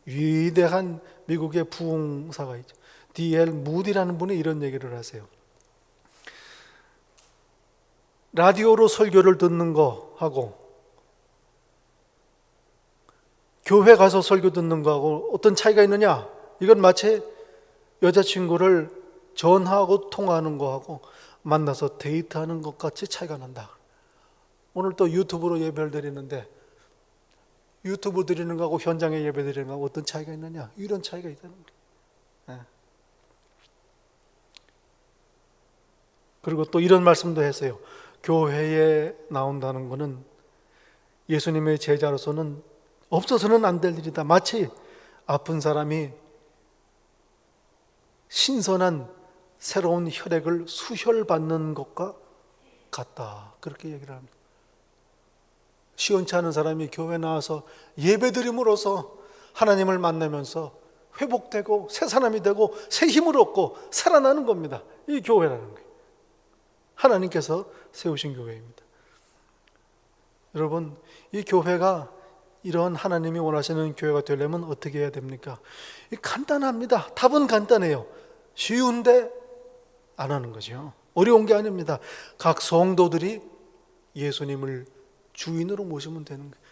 위대한 미국의 부흥사가 있죠. D.L. 무디라는 분이 이런 얘기를 하세요. 라디오로 설교를 듣는 거하고 교회 가서 설교 듣는 거하고 어떤 차이가 있느냐? 이건 마치 여자친구를 전화하고 통화하는 거하고 만나서 데이트하는 것 같이 차이가 난다. 오늘 또 유튜브로 예배를 드리는데 유튜브 드리는 거하고 현장에 예배 드리는 거하고 어떤 차이가 있느냐? 이런 차이가 있다는 거예요. 예. 그리고 또 이런 말씀도 했어요. 교회에 나온다는 것은 예수님의 제자로서는 없어서는 안 될 일이다. 마치 아픈 사람이 신선한 새로운 혈액을 수혈받는 것과 같다. 그렇게 얘기를 합니다. 시원치 않은 사람이 교회 나와서 예배드림으로써 하나님을 만나면서 회복되고 새 사람이 되고 새 힘을 얻고 살아나는 겁니다. 이 교회라는 거예요. 하나님께서 세우신 교회입니다. 여러분, 이 교회가 이런 하나님이 원하시는 교회가 되려면 어떻게 해야 됩니까? 간단합니다. 답은 간단해요. 쉬운데 안 하는 거죠. 어려운 게 아닙니다. 각 성도들이 예수님을 주인으로 모시면 되는 거예요.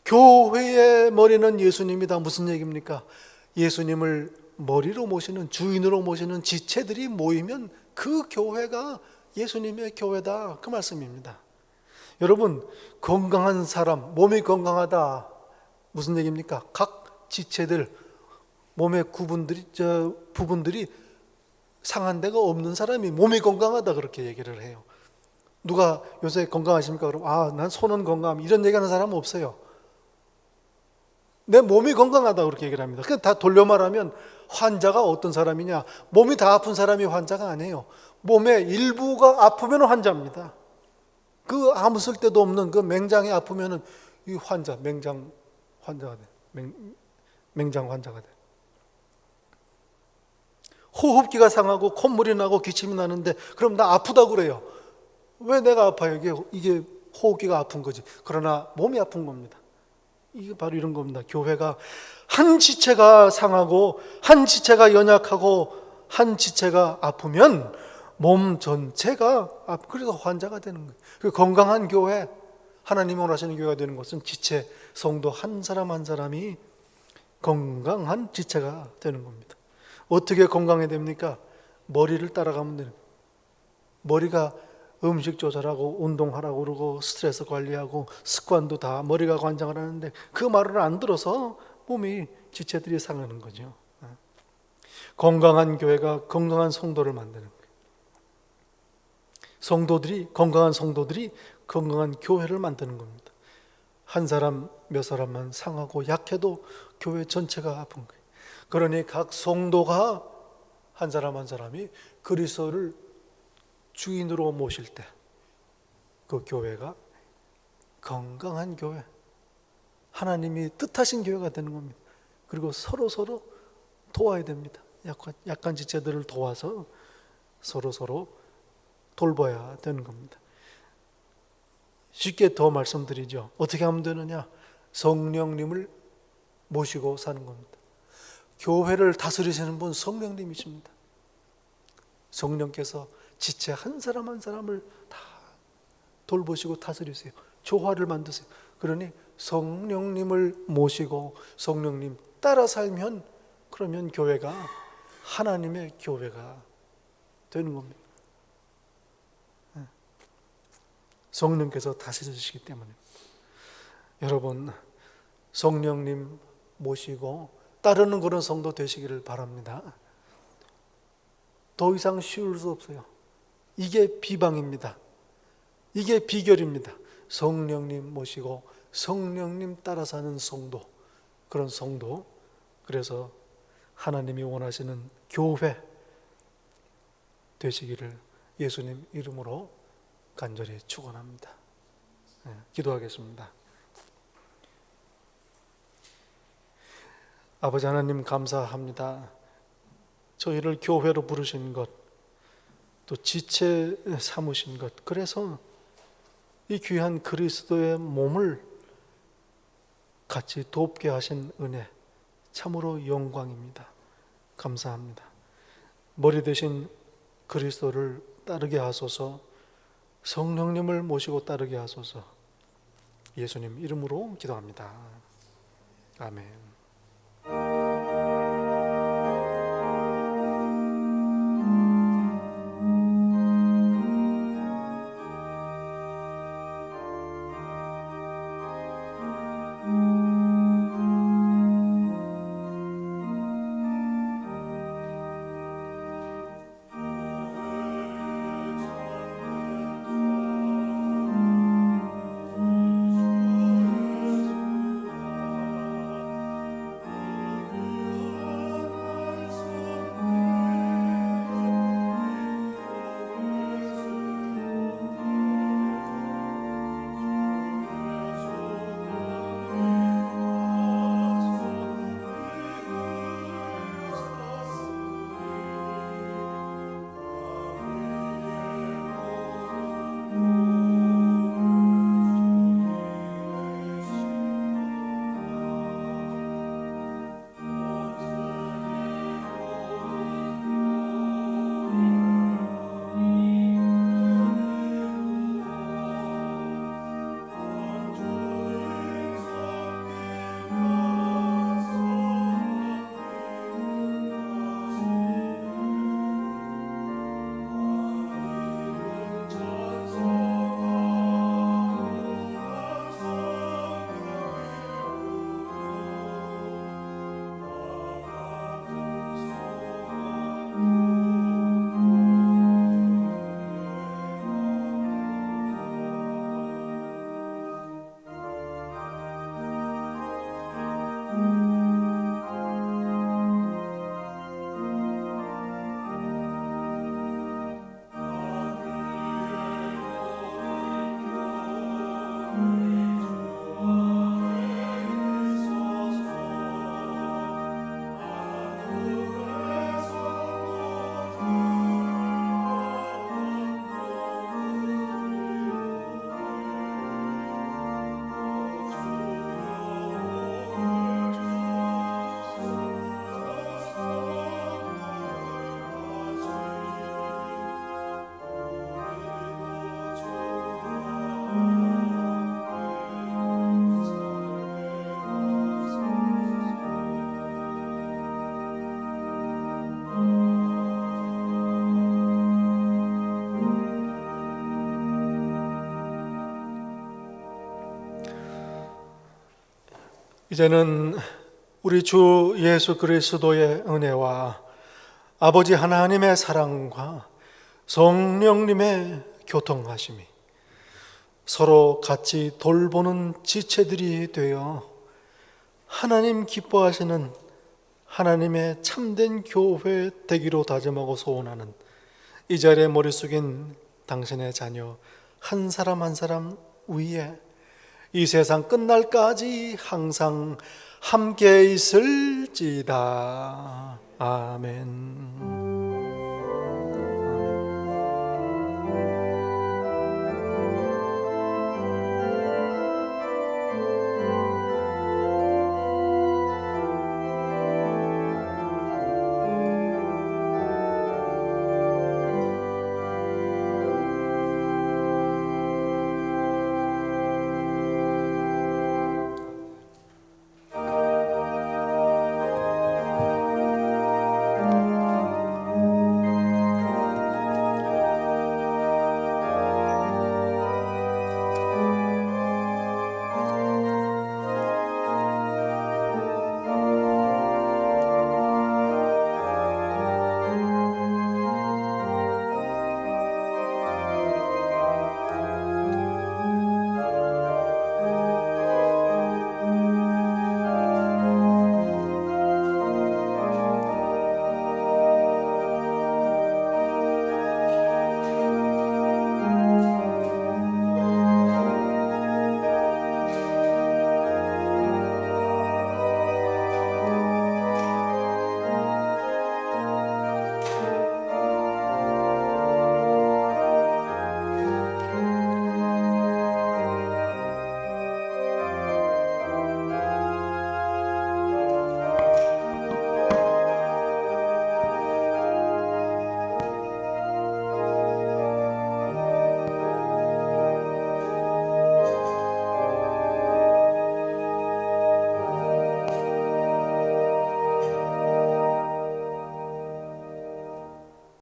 교회의 머리는 예수님이다. 무슨 얘기입니까? 예수님을 머리로 모시는, 주인으로 모시는 지체들이 모이면 그 교회가 예수님의 교회다. 그 말씀입니다. 여러분, 건강한 사람, 몸이 건강하다. 무슨 얘기입니까? 각 지체들, 몸의 부분들이 상한 데가 없는 사람이 몸이 건강하다. 그렇게 얘기를 해요. 누가 요새 건강하십니까? 그럼 난 손은 건강함. 이런 얘기하는 사람은 없어요. 내 몸이 건강하다. 그렇게 얘기를 합니다. 그냥 다 돌려 말하면 환자가 어떤 사람이냐? 몸이 다 아픈 사람이 환자가 아니에요. 몸의 일부가 아프면 환자입니다. 그 아무 쓸데도 없는 그 맹장이 아프면은 이 환자, 맹장 환자가 돼. 맹장 환자가 돼. 호흡기가 상하고 콧물이 나고 기침이 나는데 그럼 나 아프다고 그래요. 왜 내가 아파요? 이게 호흡기가 아픈 거지. 그러나 몸이 아픈 겁니다. 이게 바로 이런 겁니다. 교회가 한 지체가 상하고 한 지체가 연약하고 한 지체가 아프면 몸 전체가 그래서 환자가 되는 거예요. 그 건강한 교회, 하나님이 원하시는 교회가 되는 것은 지체, 성도 한 사람 한 사람이 건강한 지체가 되는 겁니다. 어떻게 건강해야 됩니까? 머리를 따라가면 되는 거예요. 머리가 음식 조절하고 운동하라고 그러고 스트레스 관리하고 습관도 다 머리가 관장을 하는데 그 말을 안 들어서 몸이 지체들이 상하는 거죠. 건강한 교회가 건강한 성도를 만드는 거예요. 건강한 성도들이 건강한 교회를 만드는 겁니다. 한 사람 몇 사람만 상하고 약해도 교회 전체가 아픈 거예요. 그러니 각 성도가 한 사람 한 사람이 그리스도를 주인으로 모실 때 그 교회가 건강한 교회, 하나님이 뜻하신 교회가 되는 겁니다. 그리고 서로 도와야 됩니다. 약한 지체들을 도와서 서로 돌봐야 되는 겁니다. 쉽게 더 말씀드리죠. 어떻게 하면 되느냐? 성령님을 모시고 사는 겁니다. 교회를 다스리시는 분 성령님이십니다. 성령께서 지체 한 사람 한 사람을 다 돌보시고 다스리세요. 조화를 만드세요. 그러니 성령님을 모시고 성령님 따라 살면 그러면 교회가 하나님의 교회가 되는 겁니다. 성령께서 다스리시기 때문에 여러분 성령님 모시고 따르는 그런 성도 되시기를 바랍니다. 더 이상 쉬울 수 없어요. 이게 비방입니다. 이게 비결입니다. 성령님 모시고 성령님 따라 사는 성도, 그런 성도, 그래서 하나님이 원하시는 교회 되시기를 예수님 이름으로 간절히 축원합니다. 기도하겠습니다. 아버지 하나님 감사합니다. 저희를 교회로 부르신 것, 또 지체 삼으신 것, 그래서 이 귀한 그리스도의 몸을 같이 돕게 하신 은혜 참으로 영광입니다. 감사합니다. 머리 대신 그리스도를 따르게 하소서, 성령님을 모시고 따르게 하소서. 예수님 이름으로 기도합니다. 아멘. 이제는 우리 주 예수 그리스도의 은혜와 아버지 하나님의 사랑과 성령님의 교통하심이 서로 같이 돌보는 지체들이 되어 하나님 기뻐하시는 하나님의 참된 교회 되기로 다짐하고 소원하는 이 자리에 머리 숙인 당신의 자녀 한 사람 한 사람 위에 이 세상 끝날까지 항상 함께 있을지다. 아멘.